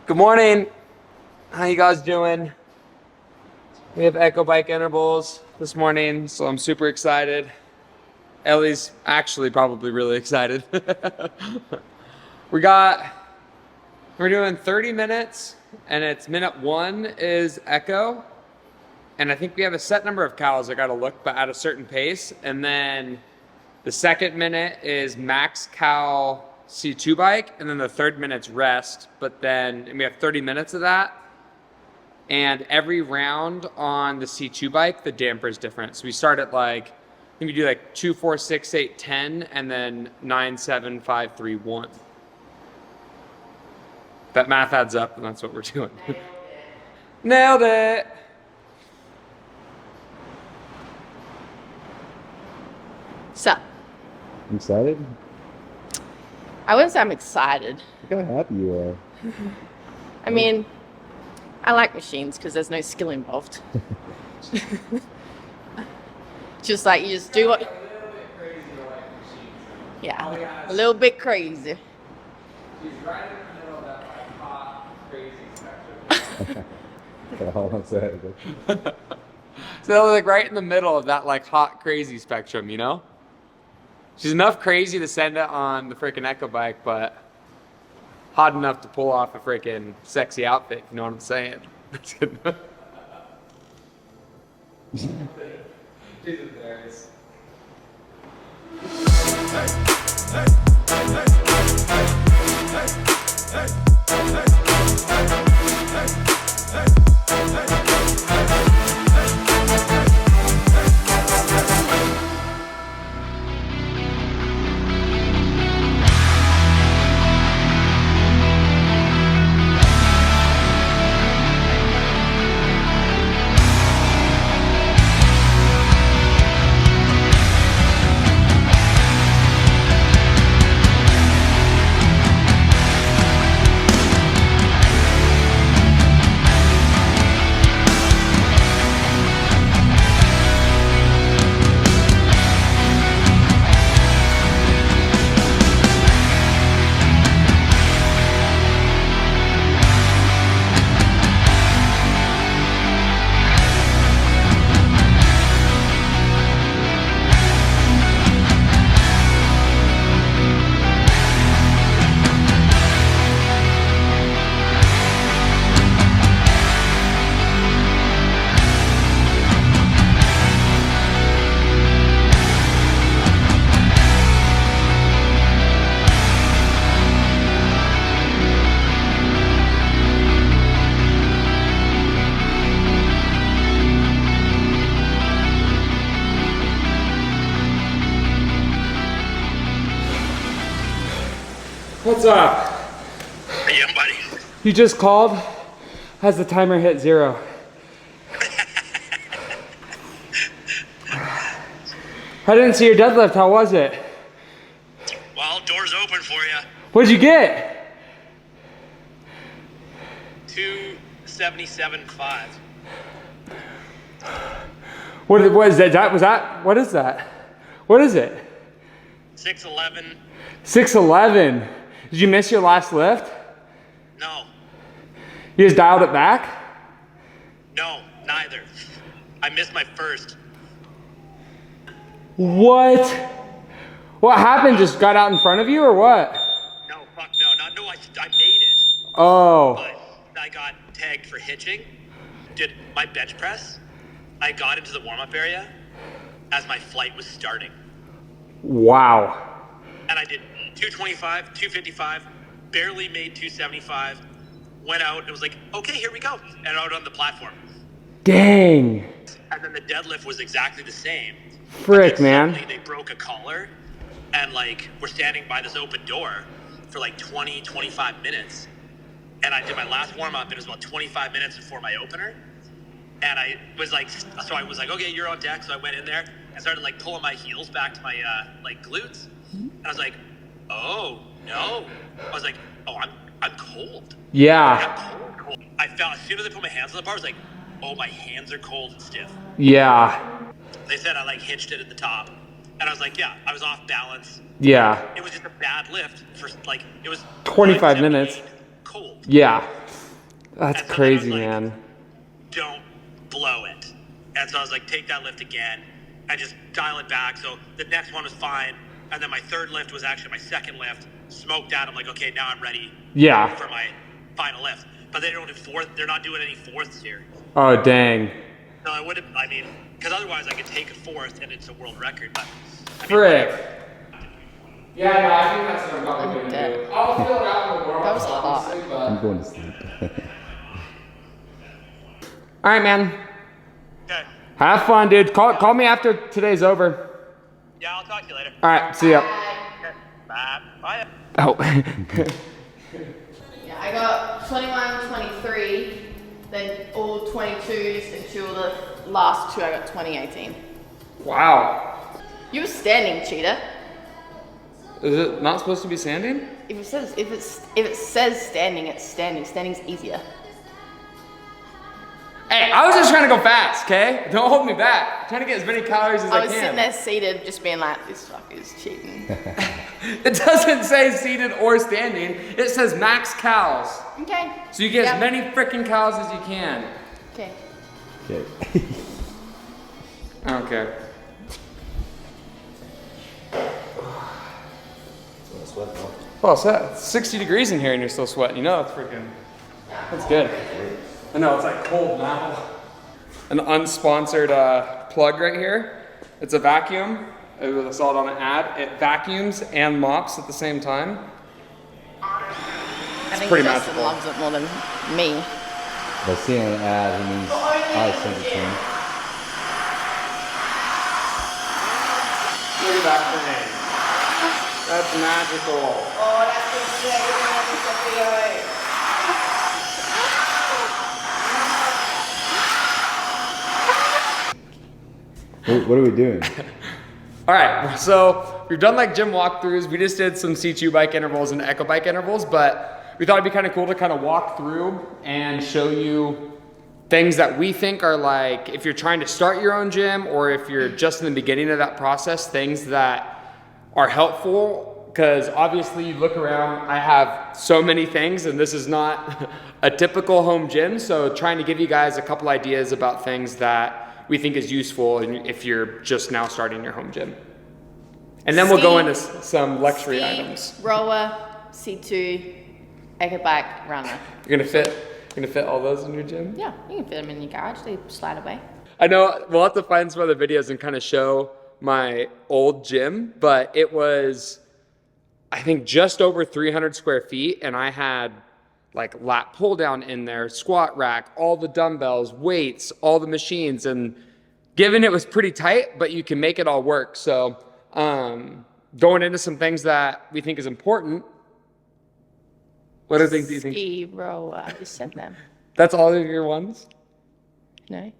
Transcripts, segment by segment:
Good morning. How you guys doing? We have echo bike intervals this morning, so I'm super excited. Ellie's actually probably really excited. We're doing 30 minutes, and it's minute 1 is echo. And I think we have a set number of cows, I gotta look, but at a certain pace. And then the second minute is max cow C2 bike, and then the third minute's rest. But then and we have 30 minutes of that. And every round on the C2 bike, the damper is different. So we start at like, I think we do like 2, 4, 6, 8, 10, and then 9, 7, 5, 3, 1. That math adds up, and that's what we're doing. Nailed it. So, You excited? I wouldn't say I'm excited. Look how happy you are. I mean, I like machines because there's no skill involved. Just like you just do what. Yeah, a little bit crazy. She's right in the middle of that like hot, crazy spectrum. So that was like right in the middle of that like hot, crazy spectrum, you know? She's enough crazy to send it on the freaking echo bike, but hot enough to pull off a freaking sexy outfit, you know what I'm saying? That's good. She's hilarious. What's up? Yeah, buddy. You just called? Has the timer hit 0? I didn't see your deadlift. How was it? Well, door's open for you. What'd you get? 277.5. What is that? What is that? What is it? 611. 611. Did you miss your last lift? No. You just dialed it back? No, neither. I missed my first. What? What happened? Just got out in front of you or what? No, fuck no. No, I made it. Oh. But I got tagged for hitching. Did my bench press. I got into the warm-up area as my flight was starting. Wow. And I did 225, 255, barely made 275, went out, and was like, okay, here we go, and out on the platform. Dang. And then the deadlift was exactly the same. Frick, man. Suddenly they broke a collar, and like, we're standing by this open door for like 20, 25 minutes. And I did my last warm-up, and it was about 25 minutes before my opener. And I was like, okay, you're on deck. So I went in there and started like pulling my heels back to my like glutes. And I was like, oh no. I was like, oh, I'm cold. Yeah. I'm cold. I felt as soon as I put my hands on the bar, I was like, oh, my hands are cold and stiff. Yeah. They said I like hitched it at the top. And I was like, yeah, I was off balance. Yeah. It was just a bad lift for like, it was 25 minutes. cold. Yeah. That's And so crazy, then I was like, man. Don't blow it. And so I was like, take that lift again and just dial it back. So the next one was fine. And then my third lift was actually my second lift. Smoked out. I'm like, okay, now I'm ready Yeah. for my final lift. But they don't do fourth. They're not doing any fourths here. Oh, dang. No, I wouldn't. I mean, because otherwise I could take a fourth and it's a world record. But I mean, Frick. Yeah, no, I think that's what I'm probably going to dead. do. I'll feel it out in the warm-up, That was hot. obviously, but... I'm going to sleep. All right, man. okay. Have fun, dude. Call me after today's over. Yeah, I'll talk to you later. All right, see ya. Okay. Bye. Bye. Oh. Yeah, I got 21, 23, then all 22s until the last two I got 2018. Wow. You were standing, cheater. Is it not supposed to be sanding? If it says standing, it's standing. Standing's easier. Hey, I was just trying to go fast, okay? Don't hold me back. I'm trying to get as many calories as I I was can. sitting there seated, just being like, this fucker's cheating. It doesn't say seated or standing. It says max calories. Okay. So you get Yep. as many freaking calories as you can. Okay. Okay. I don't care. Well, it's 60 degrees in here and you're still sweating. You know, that's freaking, that's good. I know, it's like cold now. An unsponsored plug right here. It's a vacuum. I saw it on an ad. It vacuums and mops at the same time. I think pretty Justin magical. loves it more than me. By seeing an ad, he means I sent it to him. Look at that thing. That's magical. Oh, that's the video. What are we doing? All right, so we've done like gym walkthroughs. We just did some C2 bike intervals and echo bike intervals, but we thought it'd be kind of cool to kind of walk through and show you things that we think are like, if you're trying to start your own gym or if you're just in the beginning of that process, things that are helpful. Because obviously you look around, I have so many things and this is not a typical home gym. So trying to give you guys a couple ideas about things that we think is useful if you're just now starting your home gym. And then we'll go into some luxury items. Rower, C2, echo bike, runner. You're gonna fit all those in your gym? Yeah, you can fit them in your garage. They slide away. I know we'll have to find some other videos and kind of show my old gym, but it was, I think, just over 300 square feet, and I had like lat pull down in there, squat rack, all the dumbbells, weights, all the machines, and given it was pretty tight, but you can make it all work. So going into some things that we think is important. What are things do you think? Ski, rower, I just said them. That's all of your ones? No?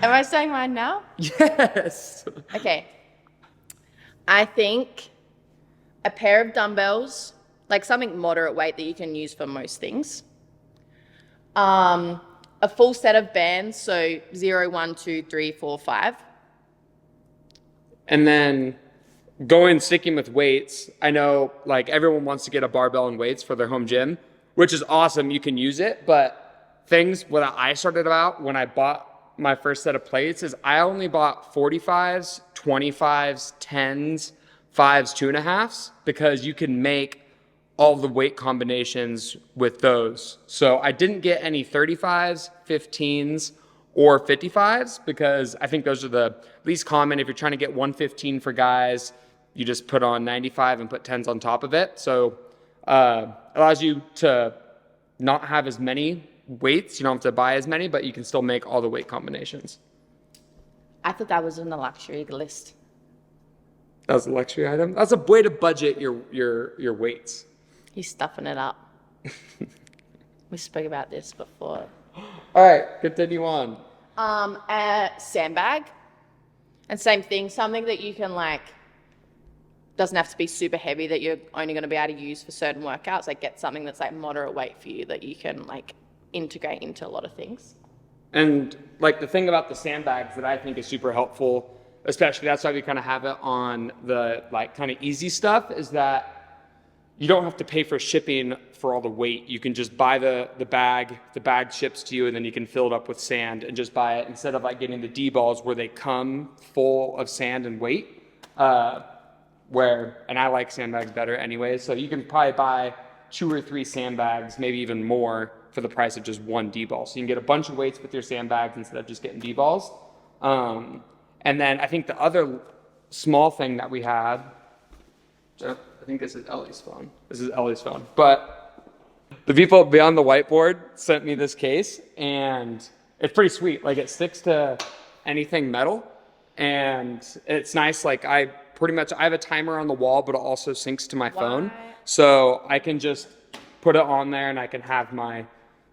Am I saying mine now? Yes. Okay. I think a pair of dumbbells, like something moderate weight that you can use for most things. A full set of bands, so 0, 1, 2, 3, 4, 5. And then sticking with weights, I know like everyone wants to get a barbell and weights for their home gym, which is awesome. You can use it, but what I started about when I bought my first set of plates is I only bought 45s, 25s, 10s, 5s, 2.5s, because you can make all the weight combinations with those. So I didn't get any 35s, 15s, or 55s because I think those are the least common. If you're trying to get 115 for guys, you just put on 95 and put 10s on top of it. So allows you to not have as many weights. You don't have to buy as many, but you can still make all the weight combinations. I thought that was on the luxury list. That was a luxury item. That's a way to budget your weights. He's stuffing it up. We spoke about this before. All right, continue on. A sandbag. And same thing, something that you can doesn't have to be super heavy that you're only going to be able to use for certain workouts. Like get something that's moderate weight for you that you can integrate into a lot of things. And the thing about the sandbags that I think is super helpful especially that's why we kind of have it on the like kind of easy stuff, is that you don't have to pay for shipping for all the weight. You can just buy the bag ships to you, and then you can fill it up with sand and just buy it, instead of like getting the D balls where they come full of sand and weight. And I like sandbags better anyway, so you can probably buy 2 or 3 sandbags, maybe even more, for the price of just 1 D ball. So you can get a bunch of weights with your sandbags instead of just getting D balls. And then I think the other small thing that we had, I think this is Ellie's phone. This is Ellie's phone. But the people beyond the whiteboard sent me this case, and it's pretty sweet. Like, it sticks to anything metal, and it's nice. Like, I have a timer on the wall, but it also syncs to my phone. So I can just put it on there, and I can have my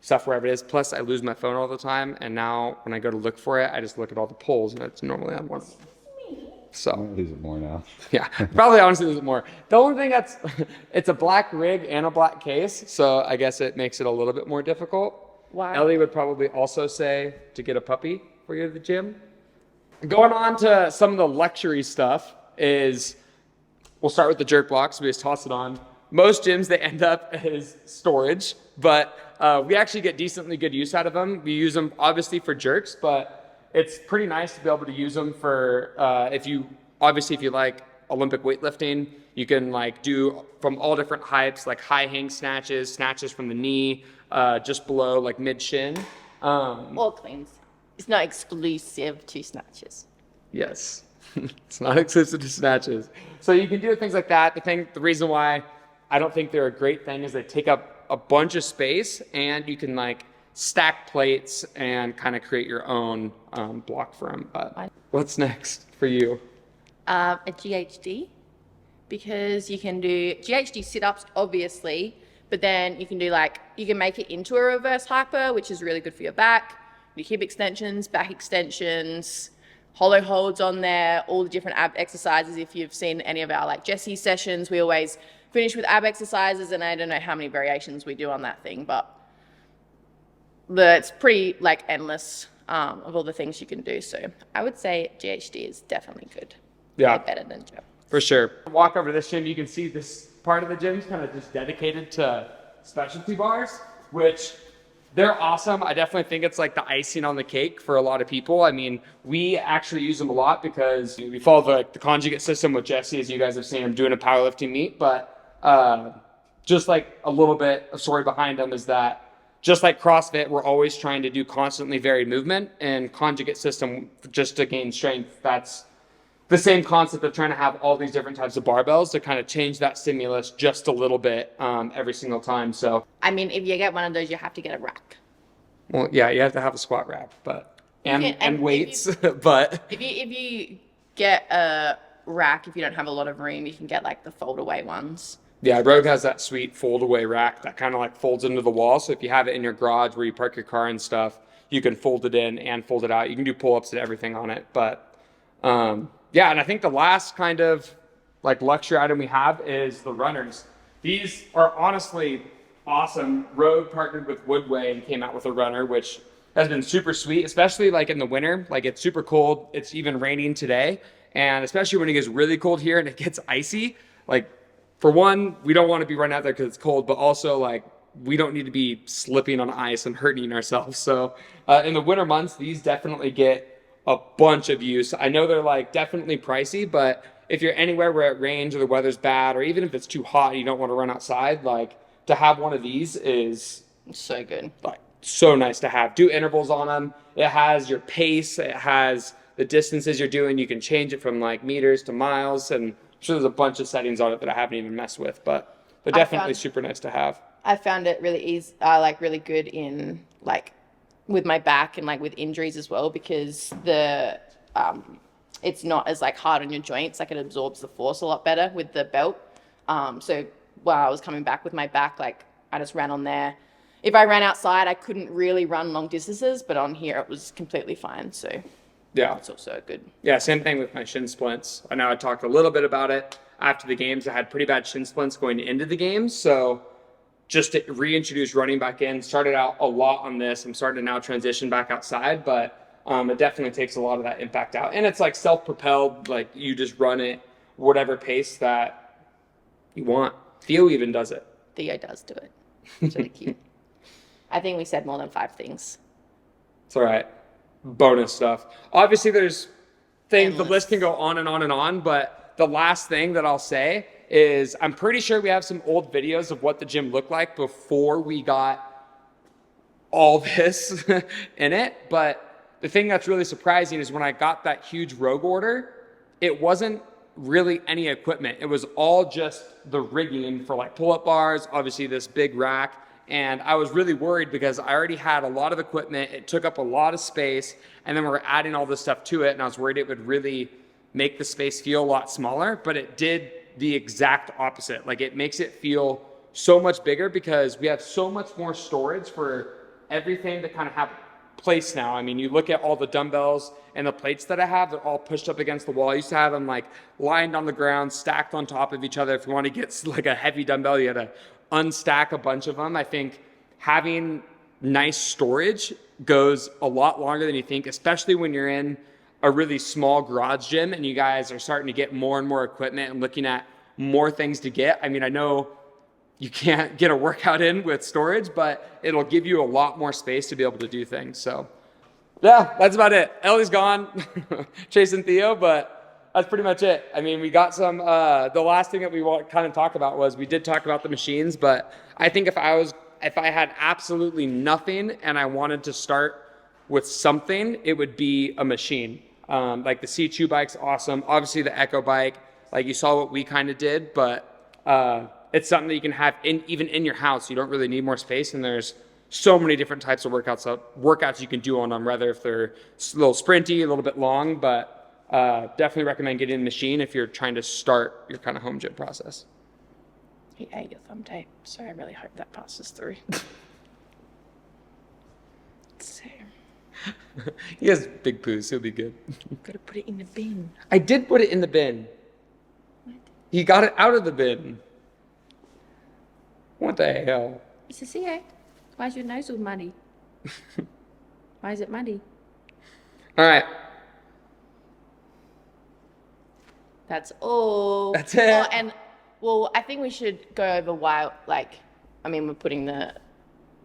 stuff wherever it is. Plus, I lose my phone all the time, and now when I go to look for it, I just look at all the poles, and it's normally on one. So I lose it more now. Yeah, probably honestly lose it more. The only thing it's a black rig and a black case, so I guess it makes it a little bit more difficult. Wow. Ellie would probably also say to get a puppy for you at the gym. Going on to some of the luxury stuff is, we'll start with the jerk blocks. We just toss it on. Most gyms, they end up as storage, but we actually get decently good use out of them. We use them obviously for jerks, but it's pretty nice to be able to use them for, if you like Olympic weightlifting, you can like do from all different heights, like high hang snatches from the knee, just below like mid shin. All cleans. It's not exclusive to snatches. Yes, it's not exclusive to snatches. So you can do things like that. The reason why I don't think they're a great thing is they take up a bunch of space, and you can like stack plates and kind of create your own block for them. But what's next for you? A GHD, because you can do GHD sit-ups, obviously, but then you can do you can make it into a reverse hyper, which is really good for your back. Your hip extensions, back extensions, hollow holds on there, all the different ab exercises. If you've seen any of our like Jessie sessions, we always finish with ab exercises, and I don't know how many variations we do on that thing, but it's pretty like endless of all the things you can do. So I would say GHD is definitely good. Yeah, way better than gym. For sure. Walk over to this gym, you can see this part of the gym is kind of just dedicated to specialty bars, which they're awesome. I definitely think it's like the icing on the cake for a lot of people. I mean, we actually use them a lot because we follow the conjugate system with Jesse, as you guys have seen him doing a powerlifting meet. But just like a little bit of story behind them is that, just like CrossFit, we're always trying to do constantly varied movement, and conjugate system, just to gain strength, that's the same concept of trying to have all these different types of barbells to kind of change that stimulus just a little bit every single time. So I mean, if you get one of those, you have to get a rack. Well, yeah, you have to have a squat rack, but and weights. But if you get a rack, if you don't have a lot of room, you can get like the fold away ones. Yeah, Rogue has that sweet fold away rack that kind of like folds into the wall. So if you have it in your garage where you park your car and stuff, you can fold it in and fold it out. You can do pull-ups and everything on it. But yeah, and I think the last kind of like luxury item we have is the runners. These are honestly awesome. Rogue partnered with Woodway and came out with a runner, which has been super sweet, especially like in the winter. Like, it's super cold. It's even raining today. And especially when it gets really cold here and it gets icy, like, for one, we don't want to be running out there because it's cold, but also like we don't need to be slipping on ice and hurting ourselves. So in the winter months, these definitely get a bunch of use. I know they're like definitely pricey, but if you're anywhere where it rains or the weather's bad, or even if it's too hot and you don't want to run outside, like, to have one of these is so good. Like, so nice to have. Do intervals on them. It has your pace. It has the distances you're doing. You can change it from like meters to miles, and I'm sure there's a bunch of settings on it that I haven't even messed with, but they're definitely super nice to have. I found it really easy, like really good in like with my back and like with injuries as well, because the it's not as like hard on your joints. Like, it absorbs the force a lot better with the belt. So while I was coming back with my back, like, I just ran on there. If I ran outside, I couldn't really run long distances, but on here it was completely fine. So yeah, it's also good. Yeah, same thing with my shin splints. I know I talked a little bit about it after the games. I had pretty bad shin splints going into the games, so just to reintroduce running back in, started out a lot on this. I'm starting to now transition back outside, but it definitely takes a lot of that impact out. And it's like self-propelled, like you just run it whatever pace that you want. Theo even does it. Theo does do it. It's really cute. I think we said more than 5 things. It's all right. Bonus stuff. Obviously, there's things, Endless. the list can go on and on and on, but the last thing that I'll say is I'm pretty sure we have some old videos of what the gym looked like before we got all this in it. But the thing that's really surprising is when I got that huge Rogue order, it wasn't really any equipment. It was all just the rigging for like pull-up bars, obviously this big rack. And I was really worried because I already had a lot of equipment. It took up a lot of space. And then we're adding all this stuff to it. And I was worried it would really make the space feel a lot smaller. But it did the exact opposite. Like it makes it feel so much bigger because we have so much more storage for everything to kind of have place now. I mean, you look at all the dumbbells and the plates that I have, they're all pushed up against the wall. I used to have them like lined on the ground, stacked on top of each other. If you want to get like a heavy dumbbell, you had to unstack a bunch of them. I think having nice storage goes a lot longer than you think, especially when you're in a really small garage gym and you guys are starting to get more and more equipment and looking at more things to get. I mean, I know you can't get a workout in with storage, but it'll give you a lot more space to be able to do things. So yeah, that's about it. Ellie's gone chasing Theo, but that's pretty much it. I mean, we got some, the last thing that we want kind of talk about was we did talk about the machines, but I think if I had absolutely nothing and I wanted to start with something, it would be a machine. Like the C2 bike's awesome. Obviously the Echo bike, like you saw what we kind of did, but it's something that you can have even in your house. You don't really need more space, and there's so many different types of workouts you can do on them, whether if they're a little sprinty, a little bit long, but definitely recommend getting a machine if you're trying to start your kind of home gym process. He ate your thumb tape, so I really hope that passes through. So, He has big poos, he'll be good. gotta put it in the bin. I did put it in the bin. He got it out of the bin. What the hell? It's a CO. Why is your nose all muddy? Why is it muddy? All right. That's all. That's it. Oh, and well, I think we should go over why. Like, I mean, we're putting the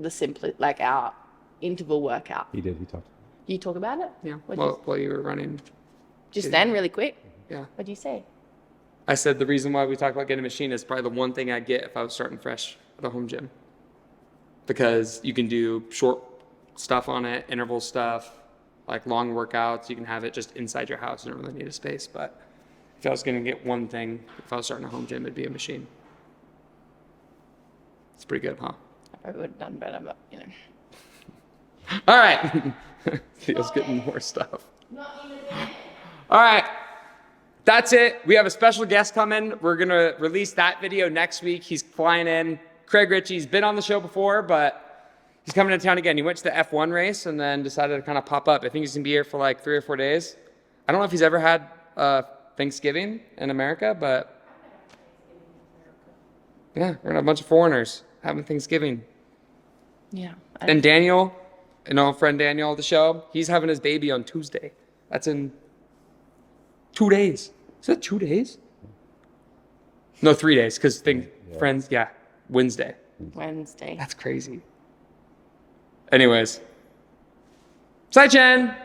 simply like our interval workout. He did. He talked. You talk about it? Yeah. What'd Well, while you were running. Just then, really quick. Yeah. What'd you say? I said the reason why we talked about getting a machine is probably the one thing I'd get if I was starting fresh at a home gym. Because you can do short stuff on it, interval stuff, like long workouts. You can have it just inside your house. You don't really need a space. But if I was going to get one thing, if I was starting a home gym, it'd be a machine. It's pretty good, huh? I probably would have done better, but you know. All right. Theo's getting more stuff. All right. That's it. We have a special guest coming. We're going to release that video next week. He's flying in. Craig Ritchie's been on the show before, but he's coming to town again. He went to the F1 race and then decided to kind of pop up. I think he's going to be here for like 3 or 4 days. I don't know if he's ever had Thanksgiving in America, but yeah, we're going to have a bunch of foreigners having Thanksgiving. Yeah. And Daniel, an old friend Daniel of the show, he's having his baby on Tuesday. That's in 2 days. Is that 2 days? No, 3 days, because friends, yeah, Wednesday. Wednesday. That's crazy. Anyways. Sai Chen!